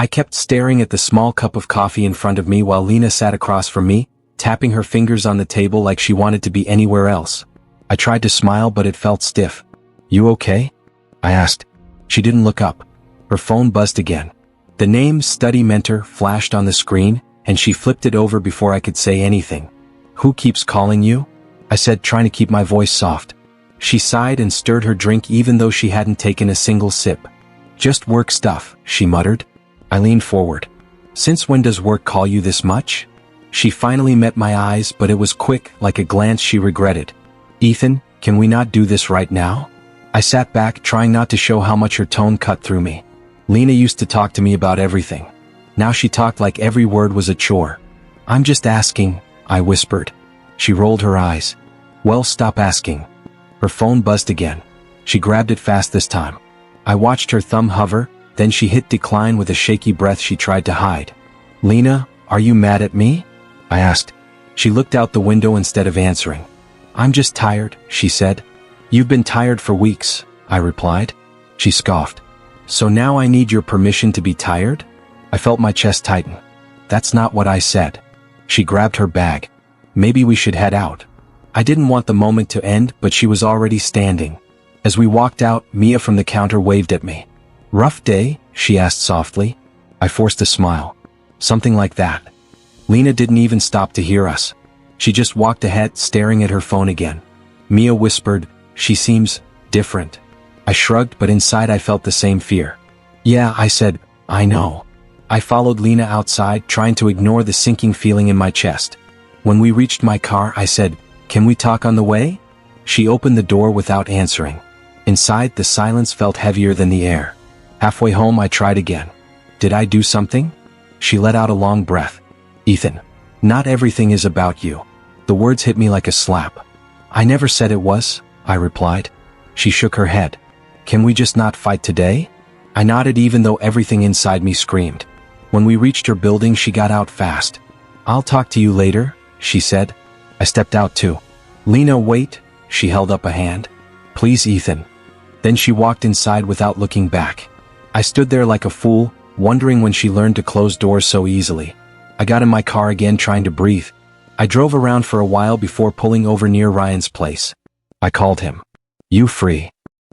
I kept staring at the small cup of coffee in front of me while Lena sat across from me, tapping her fingers on the table like she wanted to be anywhere else. I tried to smile but it felt stiff. "You okay?" I asked. She didn't look up. Her phone buzzed again. The name Study Mentor flashed on the screen, and she flipped it over before I could say anything. "Who keeps calling you?" I said, trying to keep my voice soft. She sighed and stirred her drink even though she hadn't taken a single sip. "Just work stuff," she muttered. I leaned forward. "Since when does work call you this much?" She finally met my eyes, but it was quick, like a glance she regretted. "Ethan, can we not do this right now?" I sat back, trying not to show how much her tone cut through me. Lena used to talk to me about everything. Now she talked like every word was a chore. "I'm just asking," I whispered. She rolled her eyes. "Well, stop asking." Her phone buzzed again. She grabbed it fast this time. I watched her thumb hover, then she hit decline with a shaky breath she tried to hide. "Lena, are you mad at me?" I asked. She looked out the window instead of answering. "I'm just tired," she said. "You've been tired for weeks," I replied. She scoffed. "So now I need your permission to be tired?" I felt my chest tighten. "That's not what I said." She grabbed her bag. "Maybe we should head out." I didn't want the moment to end, but she was already standing. As we walked out, Mia from the counter waved at me. "Rough day?" she asked softly. I forced a smile. "Something like that." Lena didn't even stop to hear us. She just walked ahead, staring at her phone again. Mia whispered, "She seems different." I shrugged, but inside I felt the same fear. "Yeah," I said, "I know." I followed Lena outside, trying to ignore the sinking feeling in my chest. When we reached my car, I said, "Can we talk on the way?" She opened the door without answering. Inside, the silence felt heavier than the air. Halfway home, I tried again. "Did I do something?" She let out a long breath. "Ethan, not everything is about you." The words hit me like a slap. "I never said it was," I replied. She shook her head. "Can we just not fight today?" I nodded even though everything inside me screamed. When we reached her building, she got out fast. "I'll talk to you later," she said. I stepped out too. "Lena, wait," she held up a hand. "Please, Ethan." Then she walked inside without looking back. I stood there like a fool, wondering when she learned to close doors so easily. I got in my car again, trying to breathe. I drove around for a while before pulling over near Ryan's place. I called him. "You free?"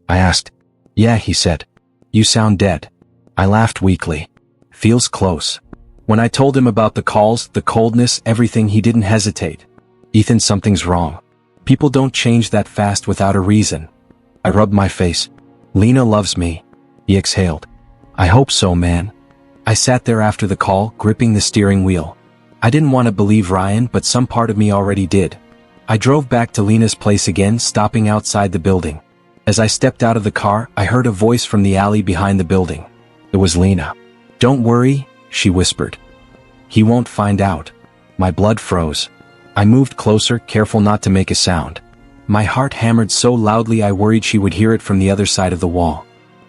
I asked. "Yeah," he said. "You sound dead." I laughed weakly. "Feels close." When I told him about the calls, the coldness, everything, he didn't hesitate. "Ethan, something's wrong. People don't change that fast without a reason." I rubbed my face. "Lena loves me." He exhaled. "I hope so, man." I sat there after the call, gripping the steering wheel. I didn't want to believe Ryan, but some part of me already did. I drove back to Lena's place again, stopping outside the building. As I stepped out of the car, I heard a voice from the alley behind the building. It was Lena. "Don't worry," she whispered. "He won't find out." My blood froze. I moved closer, careful not to make a sound. My heart hammered so loudly I worried she would hear it from the other side of the wall.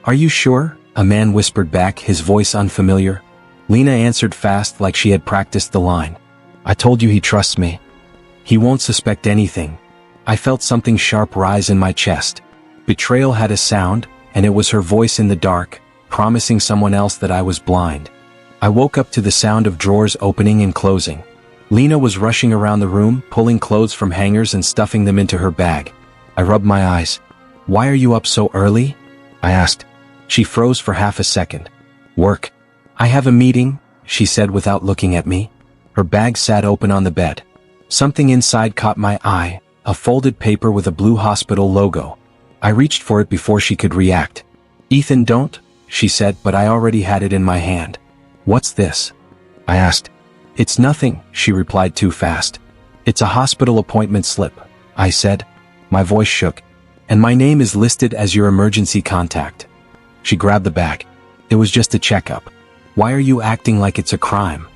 "Are you sure?" a man whispered back, his voice unfamiliar. Lena answered fast, like she had practiced the line. "I told you he trusts me. He won't suspect anything." I felt something sharp rise in my chest. Betrayal had a sound, and it was her voice in the dark, promising someone else that I was blind. I woke up to the sound of drawers opening and closing. Lena was rushing around the room, pulling clothes from hangers and stuffing them into her bag. I rubbed my eyes. "Why are you up so early?" I asked. She froze for half a second. "Work." "I have a meeting," she said without looking at me. Her bag sat open on the bed. Something inside caught my eye, a folded paper with a blue hospital logo. I reached for it before she could react. "Ethan, don't," she said, but I already had it in my hand. "What's this?" I asked. "It's nothing," she replied too fast. "It's a hospital appointment slip," I said. My voice shook. "And my name is listed as your emergency contact." She grabbed the bag. "It was just a checkup." "Why are you acting like it's a crime?"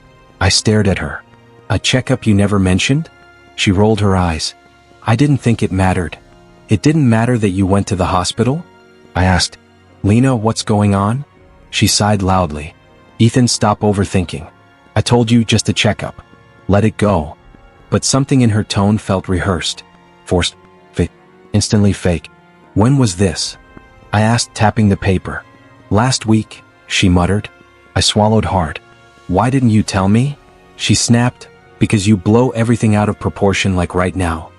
I stared at her. "A checkup you never mentioned?" She rolled her eyes. "I didn't think it mattered." "It didn't matter that you went to the hospital?" I asked. "Lena, what's going on?" She sighed loudly. "Ethan, stop overthinking. I told you, just a checkup. Let it go." But something in her tone felt rehearsed. Forced. Fake. Instantly fake. "When was this?" I asked, tapping the paper. "Last week," she muttered. I I swallowed hard. Why didn't you tell me? She snapped. Because you blow everything out of proportion like right now.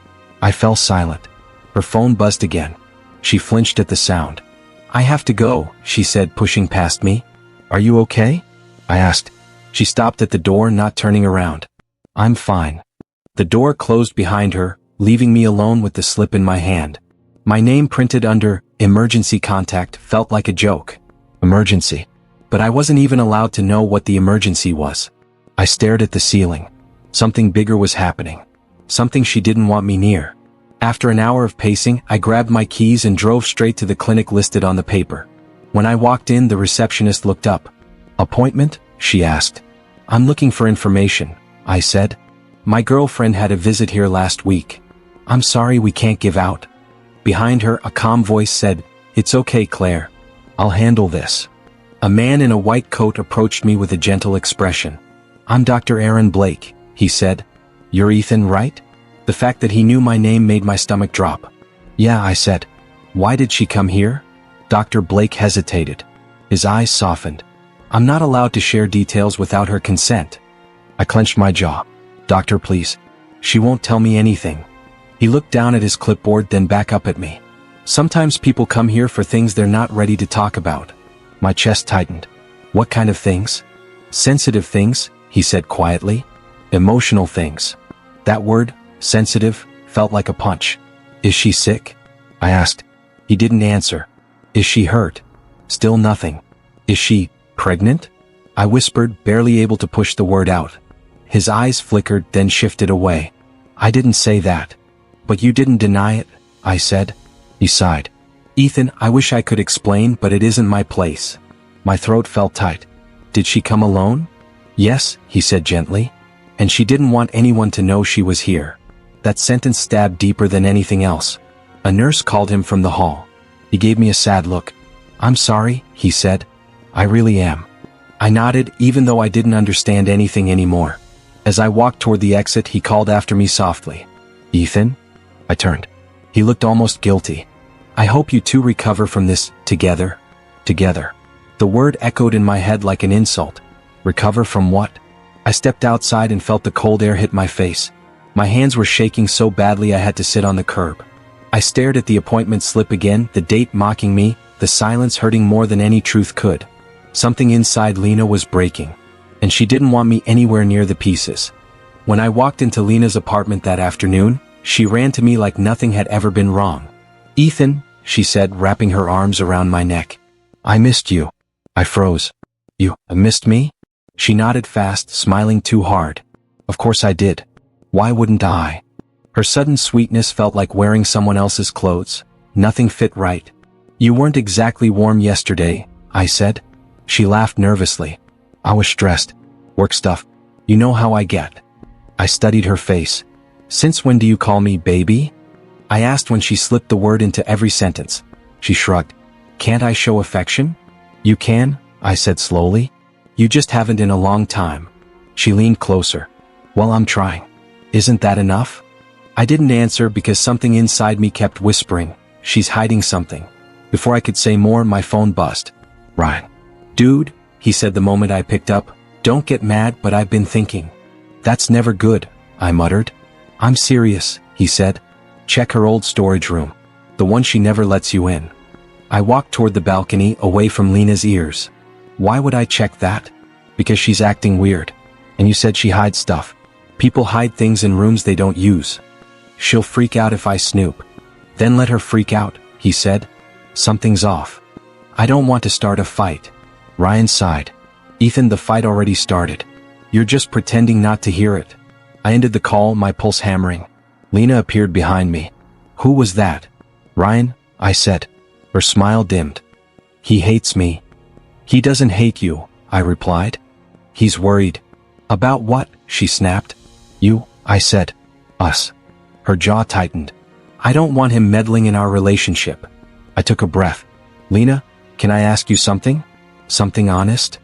I fell silent. Her phone buzzed again. She flinched at the sound. I have to go, she said, pushing past me. Are you okay? I asked. She stopped at the door, not turning around. I'm fine. The door closed behind her, leaving me alone with the slip in my hand. My name printed under emergency contact felt like a joke. Emergency. But I wasn't even allowed to know what the emergency was. I stared at the ceiling. Something bigger was happening. Something she didn't want me near. After an hour of pacing, I grabbed my keys and drove straight to the clinic listed on the paper. When I walked in, the receptionist looked up. Appointment? She asked. I'm looking for information, I said. My girlfriend had a visit here last week. I'm sorry we can't give out. Behind her, a calm voice said, It's okay, Claire. I'll handle this. A man in a white coat approached me with a gentle expression. I'm Dr. Aaron Blake, he said. You're Ethan, right? The fact that he knew my name made my stomach drop. Yeah, I said. Why did she come here? Dr. Blake hesitated. His eyes softened. I'm not allowed to share details without her consent. I clenched my jaw. Doctor, please. She won't tell me anything. He looked down at his clipboard, then back up at me. Sometimes people come here for things they're not ready to talk about. My chest tightened. What kind of things? Sensitive things, he said quietly. Emotional things. That word, sensitive, felt like a punch. Is she sick? I asked. He didn't answer. Is she hurt? Still nothing. Is she pregnant? I whispered, barely able to push the word out. His eyes flickered, then shifted away. I didn't say that. But you didn't deny it, I said. He sighed. Ethan, I wish I could explain, but it isn't my place. My throat felt tight. Did she come alone? Yes, he said gently. And she didn't want anyone to know she was here. That sentence stabbed deeper than anything else. A nurse called him from the hall. He gave me a sad look. I'm sorry, he said. I really am. I nodded, even though I didn't understand anything anymore. As I walked toward the exit, he called after me softly. Ethan? I turned. He looked almost guilty. I hope you two recover from this, together. Together. The word echoed in my head like an insult. Recover from what? I stepped outside and felt the cold air hit my face. My hands were shaking so badly I had to sit on the curb. I stared at the appointment slip again, the date mocking me, the silence hurting more than any truth could. Something inside Lena was breaking. And she didn't want me anywhere near the pieces. When I walked into Lena's apartment that afternoon, she ran to me like nothing had ever been wrong. Ethan, she said, wrapping her arms around my neck. I missed you. I froze. You missed me? She nodded fast, smiling too hard. Of course I did. Why wouldn't I? Her sudden sweetness felt like wearing someone else's clothes. Nothing fit right. You weren't exactly warm yesterday, I said. She laughed nervously. I was stressed. Work stuff. You know how I get. I studied her face. Since when do you call me baby? I asked when she slipped the word into every sentence. She shrugged. Can't I show affection? You can, I said slowly. You just haven't in a long time. She leaned closer. Well, I'm trying. Isn't that enough? I didn't answer because something inside me kept whispering, she's hiding something. Before I could say more, my phone buzzed. Ryan. Dude, he said the moment I picked up, don't get mad, but I've been thinking. That's never good, I muttered. I'm serious, he said. Check her old storage room. The one she never lets you in. I walked toward the balcony, away from Lena's ears. Why would I check that? Because she's acting weird. And you said she hides stuff. People hide things in rooms they don't use. She'll freak out if I snoop. Then let her freak out, he said. Something's off. I don't want to start a fight. Ryan sighed. Ethan, the fight already started. You're just pretending not to hear it. I ended the call, my pulse hammering. Lena appeared behind me. Who was that? Ryan, I said. Her smile dimmed. He hates me. He doesn't hate you, I replied. He's worried. About what? She snapped. You, I said. Us. Her jaw tightened. I don't want him meddling in our relationship. I took a breath. Lena, can I ask you something? Something honest?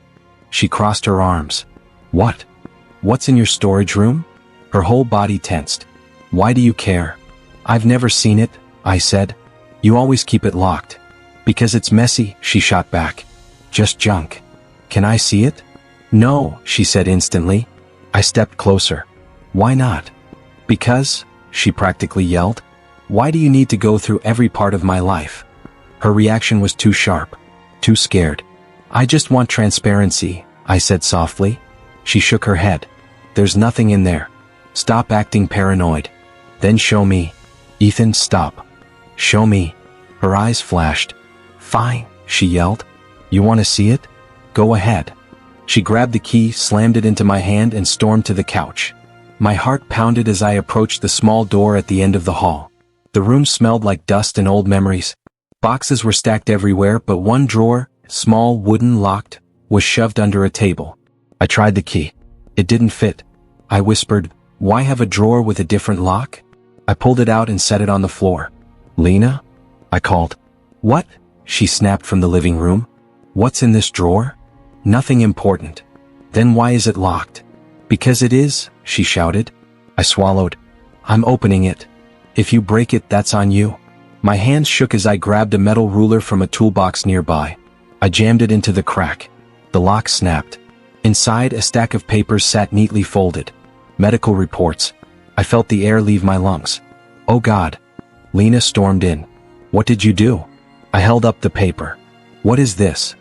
She crossed her arms. What? What's in your storage room? Her whole body tensed. Why do you care? I've never seen it, I said. You always keep it locked. Because it's messy, she shot back. Just junk. Can I see it? No, she said instantly. I stepped closer. Why not? Because, she practically yelled. Why do you need to go through every part of my life? Her reaction was too sharp, too scared. I just want transparency, I said softly. She shook her head. There's nothing in there. Stop acting paranoid. Then show me. Ethan, stop. Show me. Her eyes flashed. Fine, she yelled. You want to see it? Go ahead. She grabbed the key, slammed it into my hand, and stormed to the couch. My heart pounded as I approached the small door at the end of the hall. The room smelled like dust and old memories. Boxes were stacked everywhere, but one drawer, small, wooden, locked, was shoved under a table. I tried the key. It didn't fit. I whispered, "Why have a drawer with a different lock?" I pulled it out and set it on the floor. "Lena?" I called. "What?" she snapped from the living room. "What's in this drawer?" "Nothing important." "Then why is it locked?" "Because it is," she shouted. I swallowed. "I'm opening it. If you break it, that's on you." My hands shook as I grabbed a metal ruler from a toolbox nearby. I jammed it into the crack. The lock snapped. Inside, a stack of papers sat neatly folded. Medical reports. I felt the air leave my lungs. "Oh God." Lena stormed in. "What did you do?" I held up the paper. "What is this?"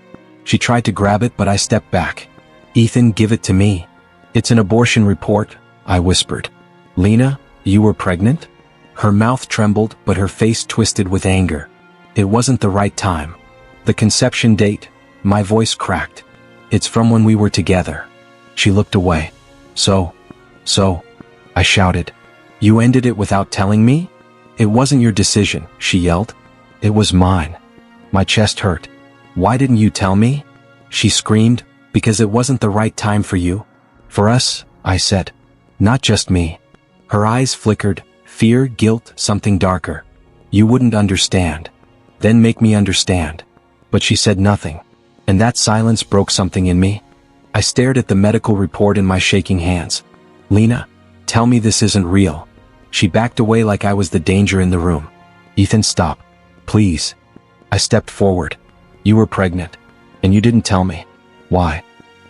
She tried to grab it, but I stepped back. "Ethan, give it to me." "It's an abortion report," I whispered. "Lena, you were pregnant?" Her mouth trembled, but her face twisted with anger. "It wasn't the right time." "The conception date," my voice cracked. "It's from when we were together." She looked away. So, I shouted. "You ended it without telling me?" "It wasn't your decision," she yelled. "It was mine." My chest hurt. "Why didn't you tell me?" She screamed, "Because it wasn't the right time for you." "For us," I said. "Not just me." Her eyes flickered, fear, guilt, something darker. "You wouldn't understand." "Then make me understand." But she said nothing. And that silence broke something in me. I stared at the medical report in my shaking hands. "Lena, tell me this isn't real." She backed away like I was the danger in the room. "Ethan, stop. Please." I stepped forward. "You were pregnant. And you didn't tell me. Why?"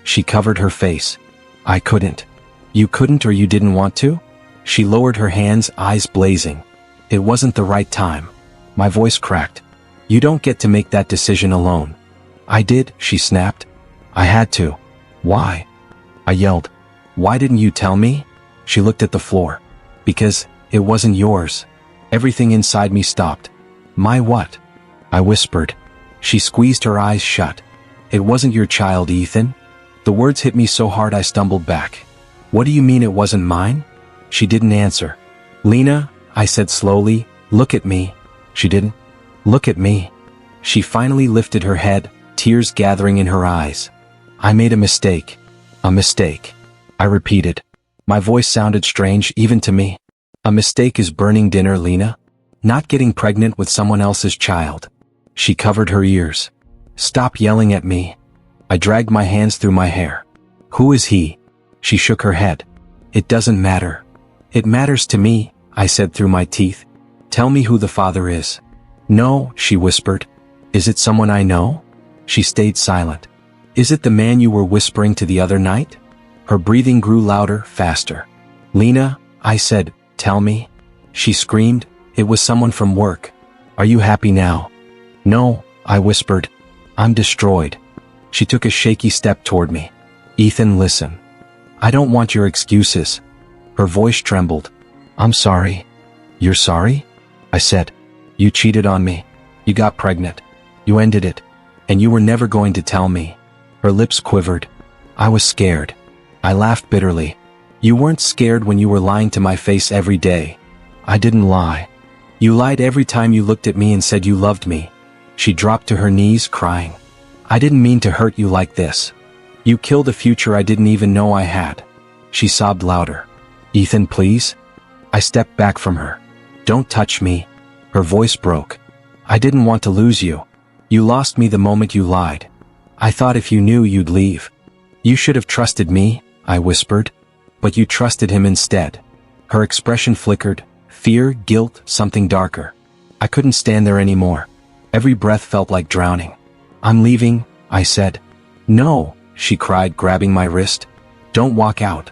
She covered her face. "I couldn't." "You couldn't or you didn't want to?" She lowered her hands, eyes blazing. "It wasn't the right time." My voice cracked. "You don't get to make that decision alone." "I did," she snapped. "I had to." "Why?" I yelled. "Why didn't you tell me?" She looked at the floor. "Because it wasn't yours." Everything inside me stopped. "My what?" I whispered. She squeezed her eyes shut. "It wasn't your child, Ethan." The words hit me so hard I stumbled back. "What do you mean it wasn't mine?" She didn't answer. "Lena," I said slowly, "look at me." She didn't. "Look at me." She finally lifted her head, tears gathering in her eyes. "I made a mistake." "A mistake," I repeated. My voice sounded strange even to me. "A mistake is burning dinner, Lena. Not getting pregnant with someone else's child." She covered her ears. "Stop yelling at me." I dragged my hands through my hair. "Who is he?" She shook her head. "It doesn't matter." "It matters to me," I said through my teeth. "Tell me who the father is." "No," she whispered. "Is it someone I know?" She stayed silent. "Is it the man you were whispering to the other night?" Her breathing grew louder, faster. "Lena," I said, "tell me." She screamed, "It was someone from work." "Are you happy now?" "No," I whispered. "I'm destroyed." She took a shaky step toward me. "Ethan, listen. I don't want your excuses." Her voice trembled. "I'm sorry." "You're sorry?" I said. "You cheated on me. You got pregnant. You ended it. And you were never going to tell me." Her lips quivered. I was scared. I laughed bitterly. "You weren't scared when you were lying to my face every day." "I didn't lie." "You lied every time you looked at me and said you loved me." She dropped to her knees, crying. "I didn't mean to hurt you like this. You killed a future I didn't even know I had." She sobbed louder. "Ethan, please." I stepped back from her. "Don't touch me." Her voice broke. "I didn't want to lose you. You lost me the moment you lied. I thought if you knew you'd leave. You should have trusted me," I whispered. "But you trusted him instead." Her expression flickered. Fear, guilt, something darker. I couldn't stand there anymore. Every breath felt like drowning. "I'm leaving," I said. "No," she cried, grabbing my wrist. Don't walk out.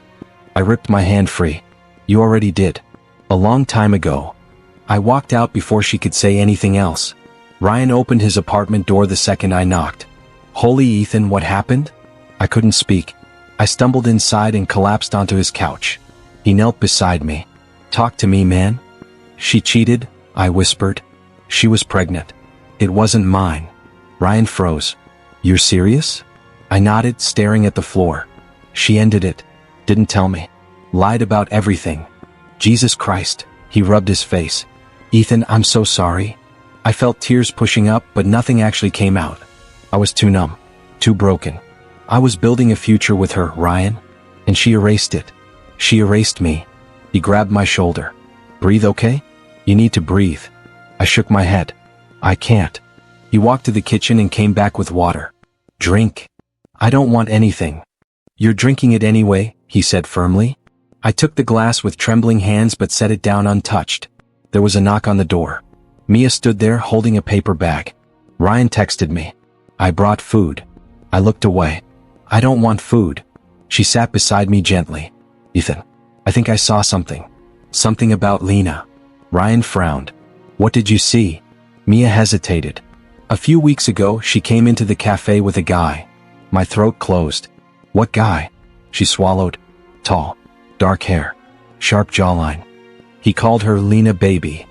I ripped my hand free. You already did. A long time ago. I walked out before she could say anything else. Ryan opened his apartment door the second I knocked. Holy Ethan, what happened? I couldn't speak. I stumbled inside and collapsed onto his couch. He knelt beside me. Talk to me, man. She cheated, I whispered. She was pregnant. It wasn't mine. Ryan froze. You're serious? I nodded, staring at the floor. She ended it. Didn't tell me. Lied about everything. Jesus Christ. He rubbed his face. Ethan, I'm so sorry. I felt tears pushing up, but nothing actually came out. I was too numb. Too broken. I was building a future with her, Ryan. And she erased it. She erased me. He grabbed my shoulder. Breathe, okay? You need to breathe. I shook my head. I can't. He walked to the kitchen and came back with water. Drink. I don't want anything. You're drinking it anyway, he said firmly. I took the glass with trembling hands but set it down untouched. There was a knock on the door. Mia stood there holding a paper bag. Ryan texted me. I brought food. I looked away. I don't want food. She sat beside me gently. Ethan, I think I saw something. Something about Lena. Ryan frowned. What did you see? Mia hesitated. A few weeks ago, she came into the cafe with a guy. My throat closed. What guy? She swallowed. Tall. Dark hair. Sharp jawline. He called her Lena baby.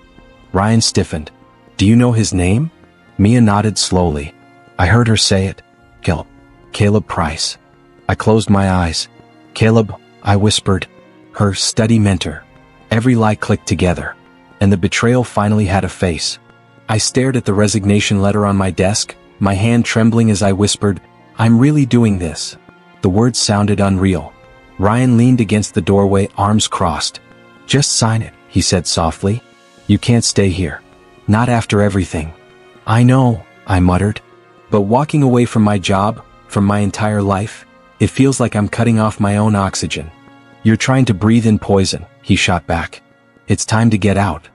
Ryan stiffened. Do you know his name? Mia nodded slowly. I heard her say it. Caleb. Caleb Price. I closed my eyes. Caleb, I whispered. Her study mentor. Every lie clicked together. And the betrayal finally had a face. I stared at the resignation letter on my desk, my hand trembling as I whispered, I'm really doing this. The words sounded unreal. Ryan leaned against the doorway, arms crossed. Just sign it, he said softly. You can't stay here. Not after everything. I know, I muttered. But walking away from my job, from my entire life, it feels like I'm cutting off my own oxygen. You're trying to breathe in poison, he shot back. It's time to get out.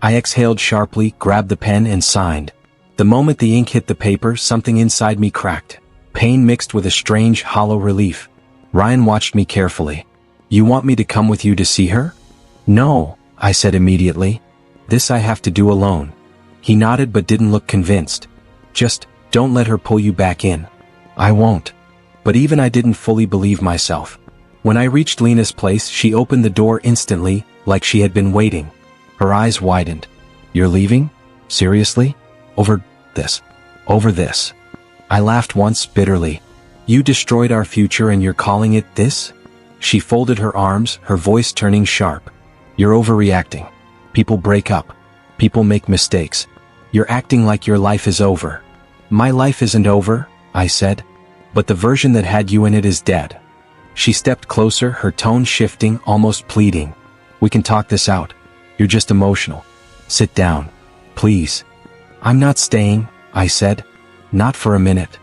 I exhaled sharply, grabbed the pen and signed. The moment the ink hit the paper, something inside me cracked. Pain mixed with a strange, hollow relief. Ryan watched me carefully. You want me to come with you to see her? No, I said immediately. This I have to do alone. He nodded but didn't look convinced. Just, don't let her pull you back in. I won't. But even I didn't fully believe myself. When I reached Lena's place, she opened the door instantly, like she had been waiting. Her eyes widened. You're leaving? Seriously? Over this? Over this? I laughed once, bitterly. You destroyed our future and you're calling it this? She folded her arms, her voice turning sharp. You're overreacting. People break up. People make mistakes. You're acting like your life is over. My life isn't over, I said. But the version that had you in it is dead. She stepped closer, her tone shifting, almost pleading. We can talk this out. You're just emotional. Sit down. Please. I'm not staying, I said. Not for a minute.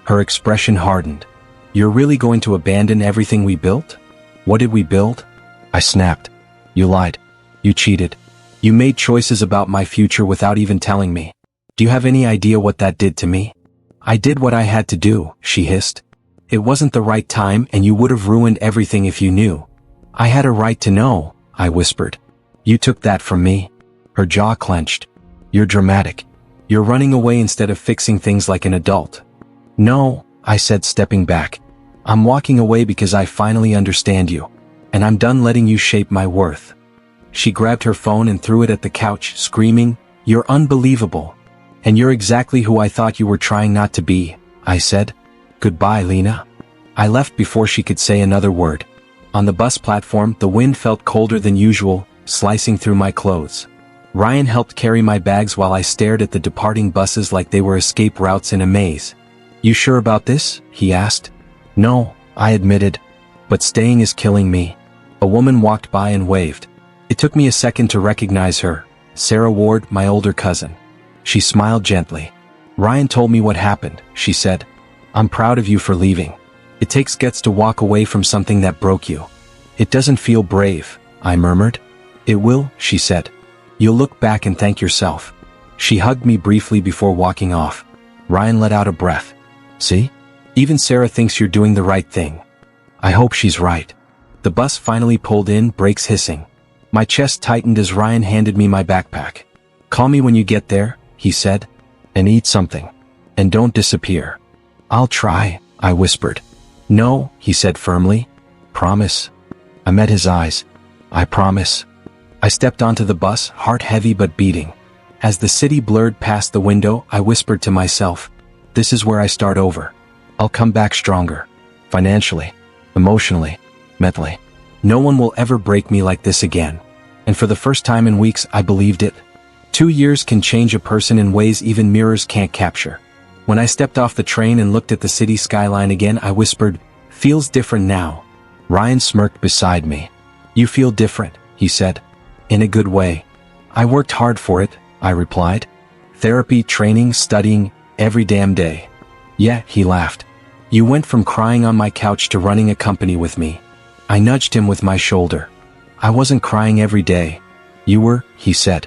Her expression hardened. You're really going to abandon everything we built? What did we build? I snapped. You lied. You cheated. You made choices about my future without even telling me. Do you have any idea what that did to me? I did what I had to do, she hissed. It wasn't the right time and you would have ruined everything if you knew. I had a right to know, I whispered. You took that from me. Her jaw clenched. You're dramatic. You're running away instead of fixing things like an adult. No, I said, stepping back. I'm walking away because I finally understand you. And I'm done letting you shape my worth. She grabbed her phone and threw it at the couch, screaming, You're unbelievable. And you're exactly who I thought you were trying not to be, I said. Goodbye, Lena. I left before she could say another word. On the bus platform, the wind felt colder than usual, slicing through my clothes. Ryan helped carry my bags while I stared at the departing buses like they were escape routes in a maze. You sure about this? He asked. No, I admitted. But staying is killing me. A woman walked by and waved. It took me a second to recognize her. Sarah Ward, my older cousin. She smiled gently. Ryan told me what happened, she said. I'm proud of you for leaving. It takes guts to walk away from something that broke you. It doesn't feel brave, I murmured. It will, she said. You'll look back and thank yourself. She hugged me briefly before walking off. Ryan let out a breath. See? Even Sarah thinks you're doing the right thing. I hope she's right. The bus finally pulled in, brakes hissing. My chest tightened as Ryan handed me my backpack. Call me when you get there, he said. And eat something. And don't disappear. I'll try, I whispered. No, he said firmly. Promise. I met his eyes. I promise. I stepped onto the bus, heart heavy but beating. As the city blurred past the window, I whispered to myself, this is where I start over. I'll come back stronger. Financially, emotionally, mentally. No one will ever break me like this again. And for the first time in weeks, I believed it. 2 years can change a person in ways even mirrors can't capture. When I stepped off the train and looked at the city skyline again, I whispered, feels different now. Ryan smirked beside me. You feel different, he said. In a good way. I worked hard for it, I replied. Therapy, training, studying, every damn day. Yeah, he laughed. You went from crying on my couch to running a company with me. I nudged him with my shoulder. I wasn't crying every day. You were, he said.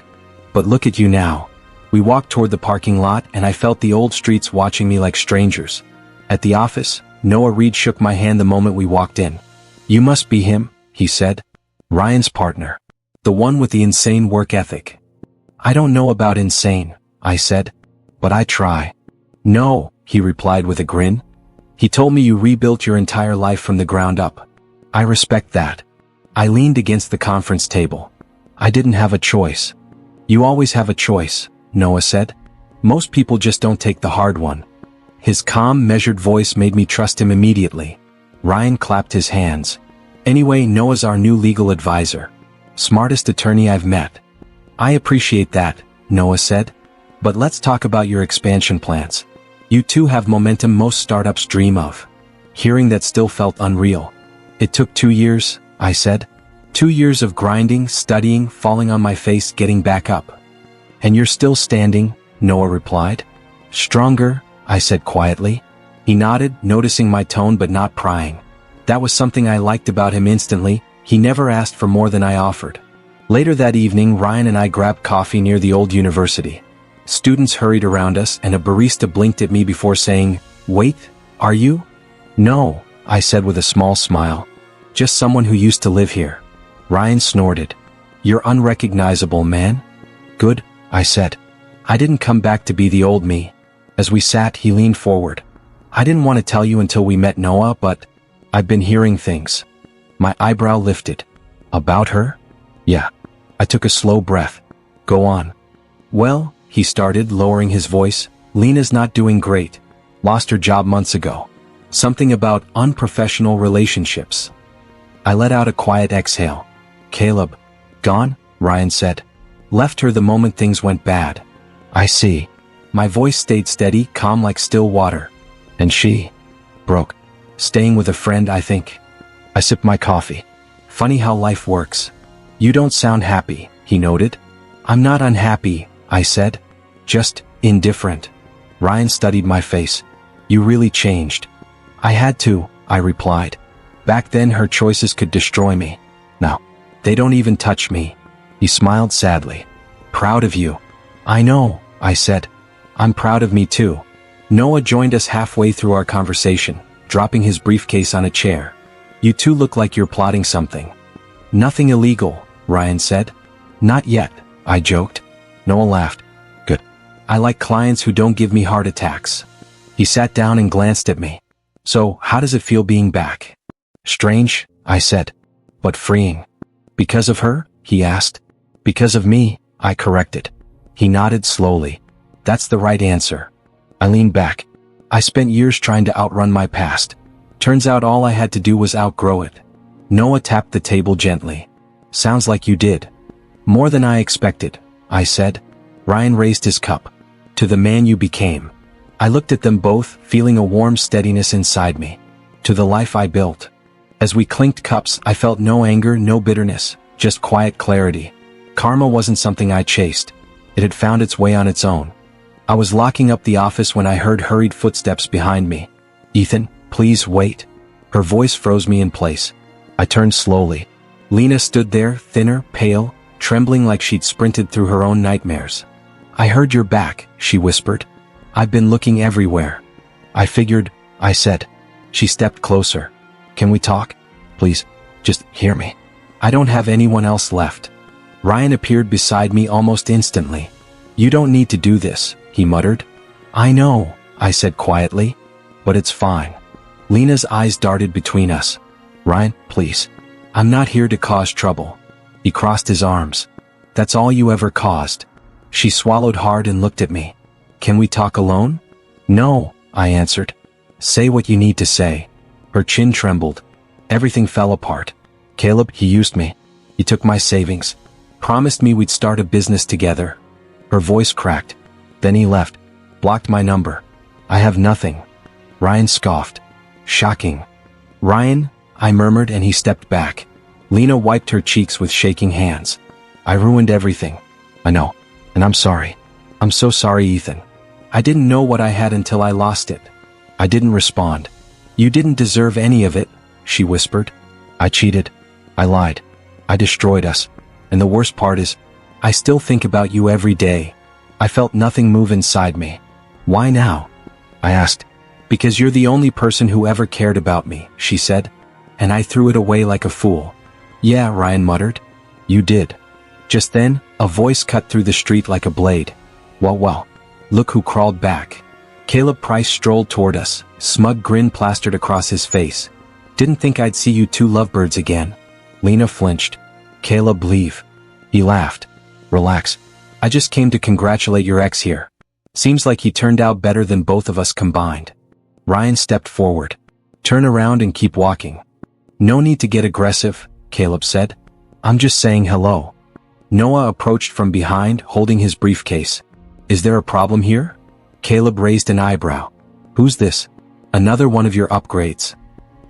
But look at you now. We walked toward the parking lot and I felt the old streets watching me like strangers. At the office, Noah Reed shook my hand the moment we walked in. You must be him, he said. Ryan's partner. The one with the insane work ethic. I don't know about insane, I said. But I try. No, he replied with a grin. He told me you rebuilt your entire life from the ground up. I respect that. I leaned against the conference table. I didn't have a choice. You always have a choice, Noah said. Most people just don't take the hard one. His calm, measured voice made me trust him immediately. Ryan clapped his hands. Anyway, Noah's our new legal advisor. Smartest attorney I've met. I appreciate that, Noah said. But let's talk about your expansion plans. You two have momentum most startups dream of. Hearing that still felt unreal. It took 2 years, I said. 2 years of grinding, studying, falling on my face, getting back up. And you're still standing, Noah replied. Stronger, I said quietly. He nodded, noticing my tone but not prying. That was something I liked about him instantly. He never asked for more than I offered. Later that evening, Ryan and I grabbed coffee near the old university. Students hurried around us and a barista blinked at me before saying, Wait, are you? No, I said with a small smile. Just someone who used to live here. Ryan snorted. You're unrecognizable, man. Good, I said. I didn't come back to be the old me. As we sat, he leaned forward. I didn't want to tell you until we met Noah, but I've been hearing things. My eyebrow lifted. About her? Yeah. I took a slow breath. Go on. Well, he started, lowering his voice, Lena's not doing great. Lost her job months ago. Something about unprofessional relationships. I let out a quiet exhale. Caleb. Gone? Ryan said. Left her the moment things went bad. I see. My voice stayed steady, calm like still water. And she? Broke. Staying with a friend, I think. I sipped my coffee. Funny how life works. You don't sound happy, he noted. I'm not unhappy, I said. Just indifferent. Ryan studied my face. You really changed. I had to, I replied. Back then her choices could destroy me. Now, they don't even touch me. He smiled sadly. Proud of you. I know, I said. I'm proud of me too. Noah joined us halfway through our conversation, dropping his briefcase on a chair. You two look like you're plotting something. Nothing illegal, Ryan said. Not yet, I joked. Noah laughed. Good. I like clients who don't give me heart attacks. He sat down and glanced at me. So, how does it feel being back? Strange, I said. But freeing. Because of her? He asked. Because of me, I corrected. He nodded slowly. That's the right answer. I leaned back. I spent years trying to outrun my past. Turns out all I had to do was outgrow it. Noah tapped the table gently. Sounds like you did. More than I expected, I said. Ryan raised his cup. To the man you became. I looked at them both, feeling a warm steadiness inside me. To the life I built. As we clinked cups, I felt no anger, no bitterness, just quiet clarity. Karma wasn't something I chased. It had found its way on its own. I was locking up the office when I heard hurried footsteps behind me. Ethan, please wait. Her voice froze me in place. I turned slowly. Lena stood there, thinner, pale, trembling like she'd sprinted through her own nightmares. I heard you're back, she whispered. I've been looking everywhere. I figured, I said. She stepped closer. Can we talk? Please, just hear me. I don't have anyone else left. Ryan appeared beside me almost instantly. You don't need to do this, he muttered. I know, I said quietly. But it's fine. Lena's eyes darted between us. Ryan, please. I'm not here to cause trouble. He crossed his arms. That's all you ever caused. She swallowed hard and looked at me. Can we talk alone? No, I answered. Say what you need to say. Her chin trembled. Everything fell apart. Caleb, he used me. He took my savings. Promised me we'd start a business together. Her voice cracked. Then he left. Blocked my number. I have nothing. Ryan scoffed. Shocking. Ryan, I murmured, and he stepped back. Lena wiped her cheeks with shaking hands. I ruined everything. I know. And I'm sorry. I'm so sorry, Ethan. I didn't know what I had until I lost it. I didn't respond. You didn't deserve any of it, she whispered. I cheated. I lied. I destroyed us. And the worst part is, I still think about you every day. I felt nothing move inside me. Why now? I asked. Because you're the only person who ever cared about me, she said. And I threw it away like a fool. Yeah, Ryan muttered. You did. Just then, a voice cut through the street like a blade. Well, look who crawled back. Caleb Price strolled toward us, smug grin plastered across his face. Didn't think I'd see you two lovebirds again. Lena flinched. Caleb, leave. He laughed. Relax. I just came to congratulate your ex here. Seems like he turned out better than both of us combined. Ryan stepped forward. Turn around and keep walking. No need to get aggressive, Caleb said. I'm just saying hello. Noah approached from behind, holding his briefcase. Is there a problem here? Caleb raised an eyebrow. Who's this? Another one of your upgrades.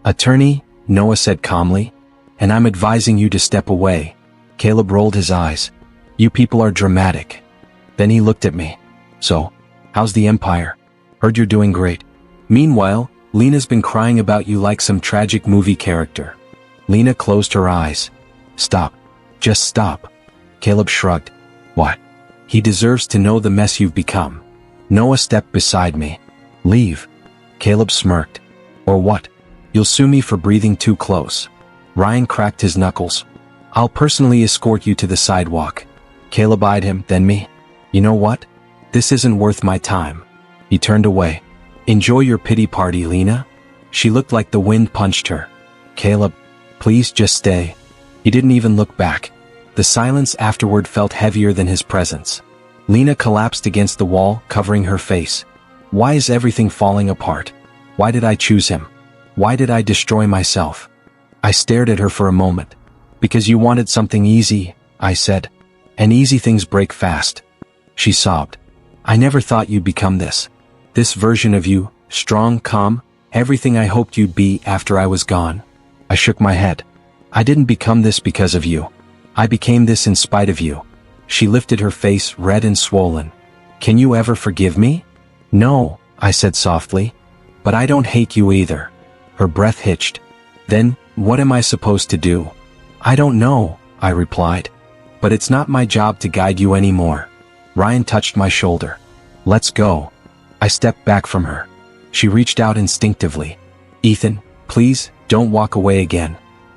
Attorney, Noah said calmly. And I'm advising you to step away. Caleb rolled his eyes. You people are dramatic. Then he looked at me. So, how's the Empire? Heard you're doing great. Meanwhile, Lena's been crying about you like some tragic movie character. Lena closed her eyes. Stop. Just stop. Caleb shrugged. What? He deserves to know the mess you've become. Noah stepped beside me. Leave. Caleb smirked. Or what? You'll sue me for breathing too close. Ryan cracked his knuckles. I'll personally escort you to the sidewalk. Caleb eyed him, then me. You know what? This isn't worth my time. He turned away. Enjoy your pity party, Lena. She looked like the wind punched her. Caleb, please just stay. He didn't even look back. The silence afterward felt heavier than his presence. Lena collapsed against the wall, covering her face. Why is everything falling apart? Why did I choose him? Why did I destroy myself? I stared at her for a moment. Because you wanted something easy, I said. And easy things break fast. She sobbed. I never thought you'd become this. This version of you, strong, calm, everything I hoped you'd be after I was gone. I shook my head. I didn't become this because of you. I became this in spite of you. She lifted her face, red and swollen. Can you ever forgive me? No, I said softly. But I don't hate you either. Her breath hitched. Then, what am I supposed to do? I don't know, I replied. But it's not my job to guide you anymore. Ryan touched my shoulder. Let's go. I stepped back from her. She reached out instinctively. Ethan, please, don't walk away again.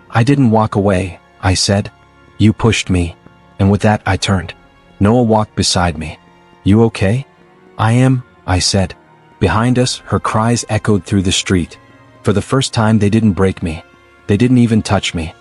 I didn't walk away, I said. You pushed me. And with that I turned. Noah walked beside me. You okay? I am, I said. Behind us, her cries echoed through the street. For the first time they didn't break me. They didn't even touch me.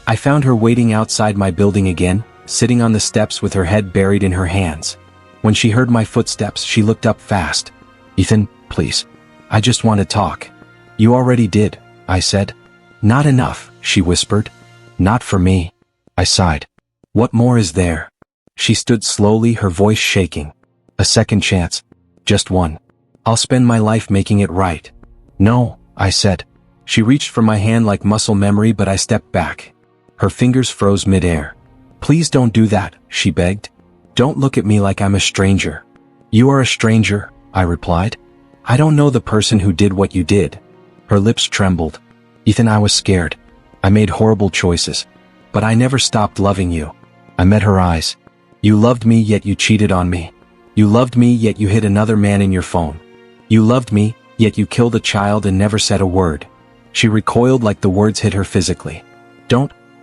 I found her waiting outside my building again, sitting on the steps with her head buried in her hands. When she heard my footsteps, she looked up fast. Ethan, please. I just want to talk. You already did, I said. Not enough, she whispered. Not for me. I sighed. What more is there? She stood slowly, her voice shaking. A second chance. Just one. I'll spend my life making it right. No, I said. She reached for my hand like muscle memory, but I stepped back. Her fingers froze midair. Please don't do that, she begged. Don't look at me like I'm a stranger. You are a stranger, I replied. I don't know the person who did what you did. Her lips trembled. Ethan, I was scared. I made horrible choices. But I never stopped loving you. I met her eyes. You loved me, yet you cheated on me. You loved me, yet you hid another man in your phone. You loved me, Yet you killed a child and never said a word. She recoiled like the words hit her physically.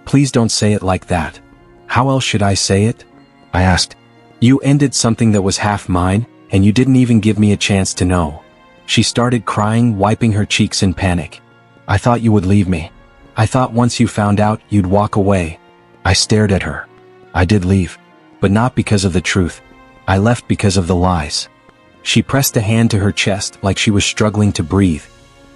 Please don't say it like that. How else should I say it? I asked. You ended something that was half mine, and you didn't even give me a chance to know. She started crying, wiping her cheeks in panic. I thought you would leave me. I thought once you found out, you'd walk away. I stared at her. I did leave. But not because of the truth. I left because of the lies. She pressed a hand to her chest like she was struggling to breathe.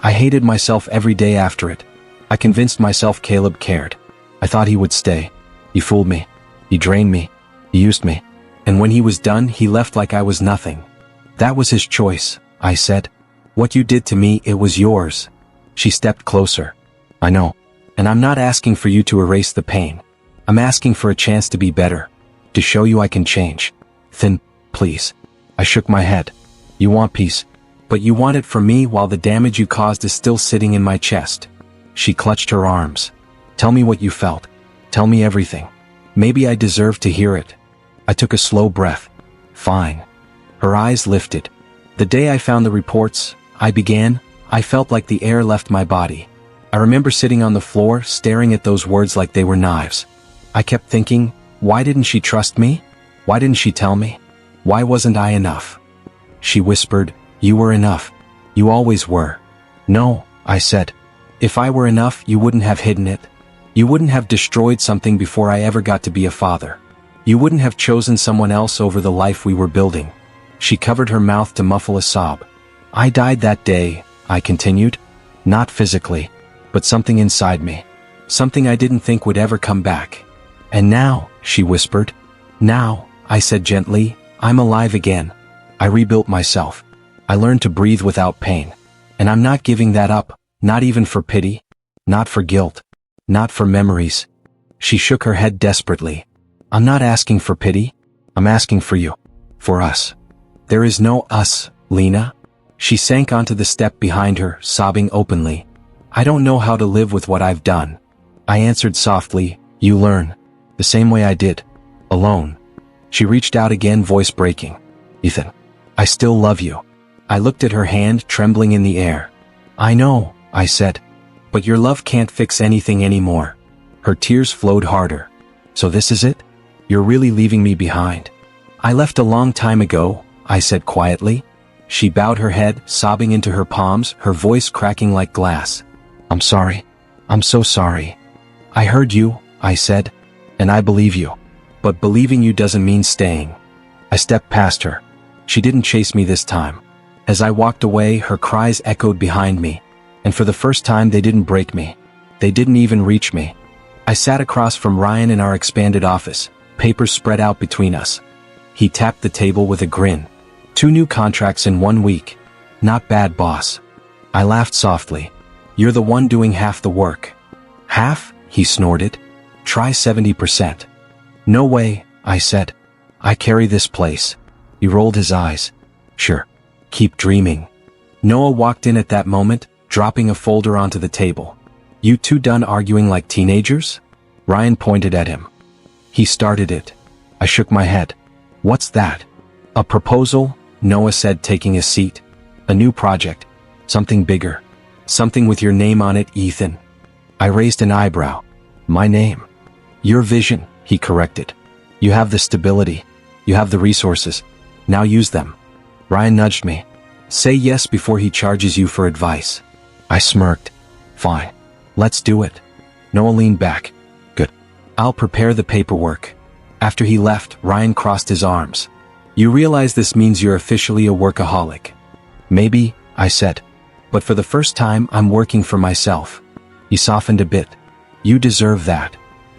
I hated myself every day after it. I convinced myself Caleb cared. I thought he would stay. He fooled me. He drained me. He used me. And when he was done, he left like I was nothing. That was his choice, I said. What you did to me, it was yours. She stepped closer. I know. And I'm not asking for you to erase the pain. I'm asking for a chance to be better. To show you I can change. Then, please. I shook my head. You want peace. But you want it from me while the damage you caused is still sitting in my chest. She clutched her arms. Tell me what you felt. Tell me everything. Maybe I deserve to hear it. I took a slow breath. Fine. Her eyes lifted. The day I found the reports, I felt like the air left my body. I remember sitting on the floor, staring at those words like they were knives. I kept thinking, why didn't she trust me? Why didn't she tell me? Why wasn't I enough? She whispered, you were enough. You always were. No, I said. If I were enough, you wouldn't have hidden it. You wouldn't have destroyed something before I ever got to be a father. You wouldn't have chosen someone else over the life we were building. She covered her mouth to muffle a sob. I died that day, I continued. Not physically, but something inside me. Something I didn't think would ever come back. And now, she whispered. Now, I said gently, I'm alive again. I rebuilt myself. I learned to breathe without pain. And I'm not giving that up, not even for pity, not for guilt, not for memories. She shook her head desperately. I'm not asking for pity. I'm asking for you. For us. There is no us, Lena. She sank onto the step behind her, sobbing openly. I don't know how to live with what I've done. I answered softly, you learn. The same way I did. Alone. She reached out again, voice breaking. Ethan. I still love you. I looked at her hand, trembling in the air. I know, I said. But your love can't fix anything anymore. Her tears flowed harder. So this is it? You're really leaving me behind. I left a long time ago, I said quietly. She bowed her head, sobbing into her palms, her voice cracking like glass. I'm sorry. I'm so sorry. I heard you, I said. And I believe you. But believing you doesn't mean staying. I stepped past her. She didn't chase me this time. As I walked away, her cries echoed behind me. And for the first time, they didn't break me. They didn't even reach me. I sat across from Ryan in our expanded office, papers spread out between us. He tapped the table with a grin. 2 new contracts in 1 week. Not bad, boss. I laughed softly. You're the one doing half the work. Half? He snorted. Try 70%. No way, I said. I carry this place. He rolled his eyes. Sure. Keep dreaming. Noah walked in at that moment, dropping a folder onto the table. You two done arguing like teenagers? Ryan pointed at him. He started it. I shook my head. What's that? A proposal? Noah said, taking a seat. A new project. Something bigger. Something with your name on it, Ethan. I raised an eyebrow. My name. Your vision, he corrected. You have the stability. You have the resources. Now use them. Ryan nudged me. Say yes before he charges you for advice. I smirked. Fine. Let's do it. Noah leaned back. Good. I'll prepare the paperwork. After he left, Ryan crossed his arms. You realize this means you're officially a workaholic. Maybe, I said. But for the first time, I'm working for myself. He softened a bit. You deserve that.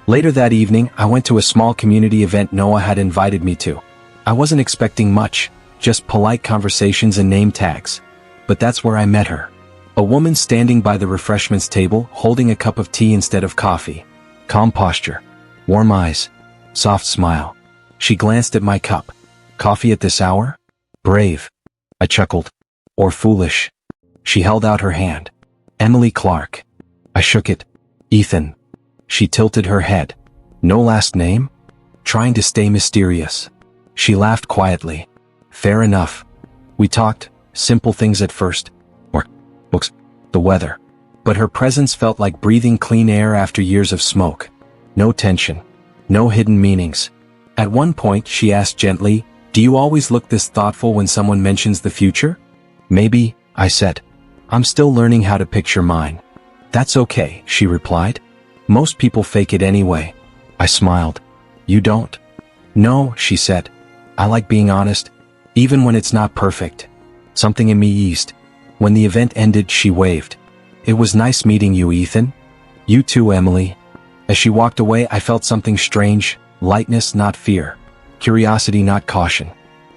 Later that evening, I went to a small community event Noah had invited me to. I wasn't expecting much, just polite conversations and name tags. But that's where I met her. A woman standing by the refreshments table, holding a cup of tea instead of coffee. Calm posture. Warm eyes. Soft smile. She glanced at my cup. Coffee at this hour? Brave. I chuckled. Or foolish. She held out her hand. Emily Clark. I shook it. Ethan. She tilted her head. No last name? Trying to stay mysterious. She laughed quietly. Fair enough. We talked, simple things at first. Or books, the weather. But her presence felt like breathing clean air after years of smoke. No tension. No hidden meanings. At one point, she asked gently, "Do you always look this thoughtful when someone mentions the future?" "Maybe," I said. "I'm still learning how to picture mine." "That's okay," she replied. "Most people fake it anyway." I smiled. "You don't?" "No," she said. "I like being honest, even when it's not perfect." Something in me eased. When the event ended, she waved. "It was nice meeting you, Ethan." "You too, Emily." As she walked away, I felt something strange, lightness, not fear. Curiosity, not caution.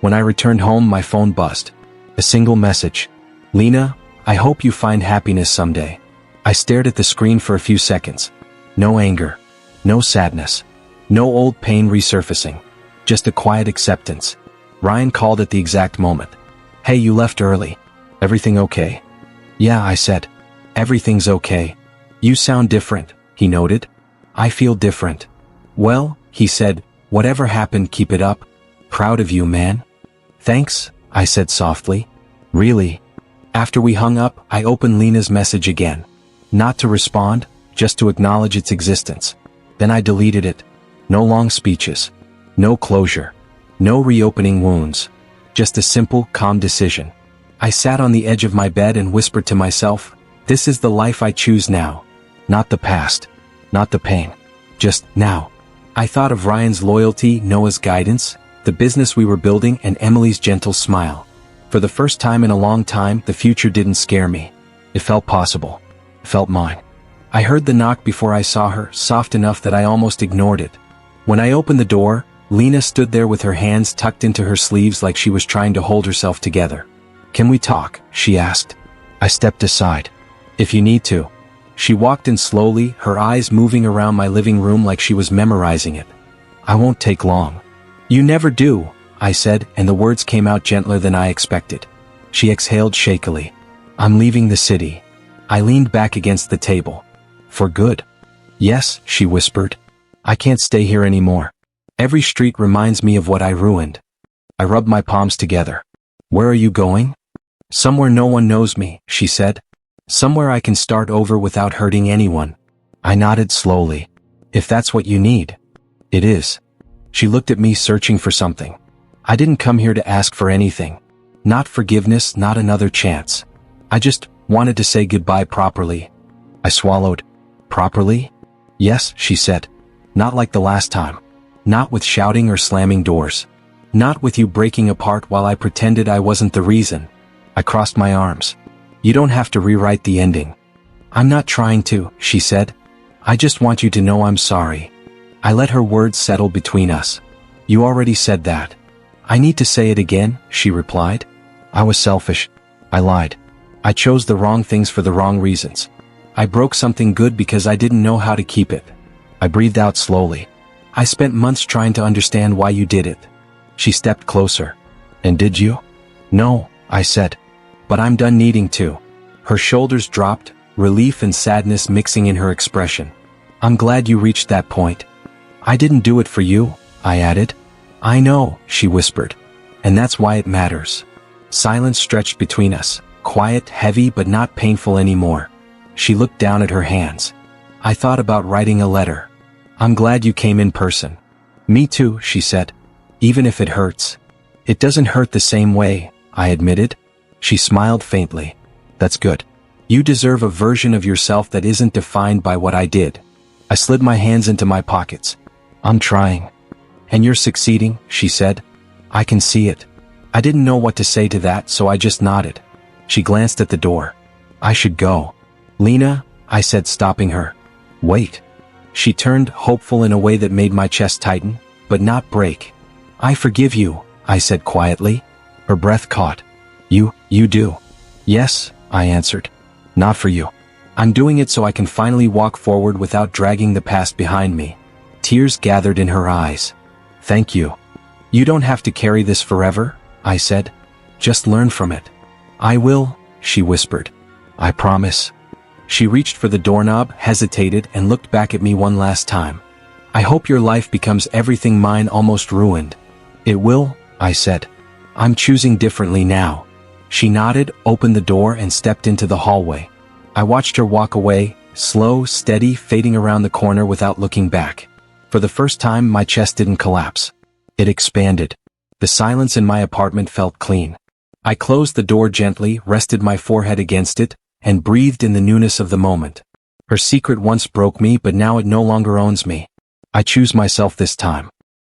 When I returned home, my phone buzzed. A single message. "Lena, I hope you find happiness someday." I stared at the screen for a few seconds. No anger. No sadness. No old pain resurfacing. Just a quiet acceptance. Ryan called at the exact moment. "Hey, you left early. Everything okay?" "Yeah," I said. "Everything's okay." "You sound different," he noted. "I feel different." "Well," he said, "whatever happened, keep it up. Proud of you, man." "Thanks," I said softly. "Really?" After we hung up, I opened Lena's message again. Not to respond, just to acknowledge its existence. Then I deleted it. No long speeches. No closure. No reopening wounds. Just a simple, calm decision. I sat on the edge of my bed and whispered to myself, "This is the life I choose now. Not the past. Not the pain. Just now." I thought of Ryan's loyalty, Noah's guidance, the business we were building, and Emily's gentle smile. For the first time in a long time, the future didn't scare me. It felt possible. It felt mine. I heard the knock before I saw her, soft enough that I almost ignored it. When I opened the door, Lena stood there with her hands tucked into her sleeves like she was trying to hold herself together. "Can we talk?" she asked. I stepped aside. "If you need to." She walked in slowly, her eyes moving around my living room like she was memorizing it. "I won't take long." "You never do," I said, and the words came out gentler than I expected. She exhaled shakily. "I'm leaving the city." I leaned back against the table. "For good?" "Yes," she whispered. "I can't stay here anymore. Every street reminds me of what I ruined." I rubbed my palms together. "Where are you going?" "Somewhere no one knows me," she said. "Somewhere I can start over without hurting anyone." I nodded slowly. "If that's what you need." "It is." She looked at me, searching for something. "I didn't come here to ask for anything. Not forgiveness, not another chance. I just wanted to say goodbye properly." I swallowed. "Properly?" "Yes," she said. "Not like the last time. Not with shouting or slamming doors. Not with you breaking apart while I pretended I wasn't the reason." I crossed my arms. "You don't have to rewrite the ending." "I'm not trying to," she said. "I just want you to know I'm sorry." I let her words settle between us. "You already said that." "I need to say it again," she replied. "I was selfish. I lied. I chose the wrong things for the wrong reasons. I broke something good because I didn't know how to keep it." I breathed out slowly. "I spent months trying to understand why you did it." She stepped closer. "And did you?" "No," I said. "But I'm done needing to." Her shoulders dropped, relief and sadness mixing in her expression. "I'm glad you reached that point." "I didn't do it for you," I added. "I know," she whispered. "And that's why it matters." Silence stretched between us, quiet, heavy, but not painful anymore. She looked down at her hands. "I thought about writing a letter. I'm glad you came in person." "Me too," she said. "Even if it hurts." "It doesn't hurt the same way," I admitted. She smiled faintly. "That's good. You deserve a version of yourself that isn't defined by what I did." I slid my hands into my pockets. "I'm trying." "And you're succeeding," she said. "I can see it." I didn't know what to say to that, so I just nodded. She glanced at the door. "I should go." "Lena," I said, stopping her. "Wait." She turned, hopeful in a way that made my chest tighten, but not break. "I forgive you," I said quietly. Her breath caught. You do." "Yes," I answered. "Not for you. I'm doing it so I can finally walk forward without dragging the past behind me." Tears gathered in her eyes. "Thank you." "You don't have to carry this forever," I said. "Just learn from it." "I will," she whispered. "I promise." She reached for the doorknob, hesitated, and looked back at me one last time. "I hope your life becomes everything mine almost ruined." "It will," I said. "I'm choosing differently now." She nodded, opened the door, and stepped into the hallway. I watched her walk away, slow, steady, fading around the corner without looking back. For the first time, my chest didn't collapse. It expanded. The silence in my apartment felt clean. I closed the door gently, rested my forehead against it, and breathed in the newness of the moment. Her secret once broke me, but now it no longer owns me. I choose myself this time.